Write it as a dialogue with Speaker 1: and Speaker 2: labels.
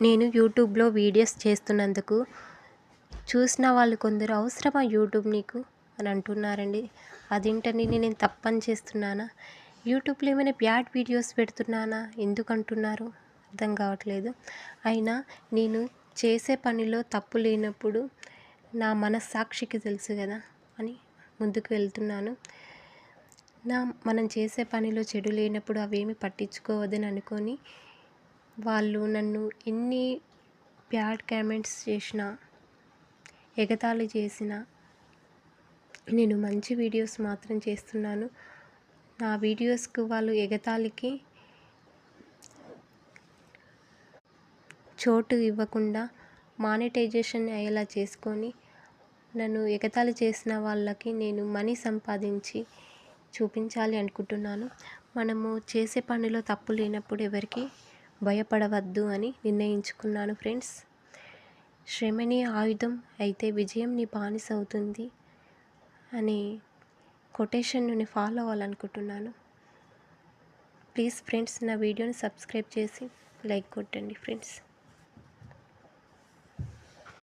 Speaker 1: నేను యూట్యూబ్లో వీడియోస్ చేస్తున్నందుకు చూసిన వాళ్ళు కొందరు అవసరమా యూట్యూబ్ నీకు అని అంటున్నారండి. అదేంటండి, నేను తప్పని చేస్తున్నానా? యూట్యూబ్లో ఏమైనా బ్యాడ్ వీడియోస్ పెడుతున్నానా? ఎందుకు అంటున్నారు అర్థం కావట్లేదు. అయినా నేను చేసే పనిలో తప్పు లేనప్పుడు నా మనస్సాక్షికి తెలుసు కదా అని ముందుకు వెళ్తున్నాను. మనం చేసే పనిలో చెడు లేనప్పుడు అవేమి పట్టించుకోవద్దని అనుకొని వాళ్ళు నన్ను ఎన్ని బ్యాడ్ కామెంట్స్ చేసినా, ఎగతాళి చేసినా నేను మంచి వీడియోస్ మాత్రం చేస్తున్నాను. నా వీడియోస్కు వాళ్ళు ఎగతాళికి చోటు ఇవ్వకుండా మానిటైజేషన్ అయ్యేలా చేసుకొని నన్ను ఎగతాళి చేసిన వాళ్ళకి నేను మనీ సంపాదించి చూపించాలి అనుకుంటున్నాను. మనము చేసే పనిలో తప్పు లేనప్పుడు ఎవరికి భయపడవద్దు అని నిర్ణయించుకున్నాను ఫ్రెండ్స్. శ్రమ నీ ఆయుధం అయితే విజయం నీ బానిస అవుతుంది అనే కొటేషన్ను నేను ఫాలో అవ్వాలనుకుంటున్నాను. ప్లీజ్ ఫ్రెండ్స్, నా వీడియోని సబ్స్క్రైబ్ చేసి లైక్ కొట్టండి ఫ్రెండ్స్.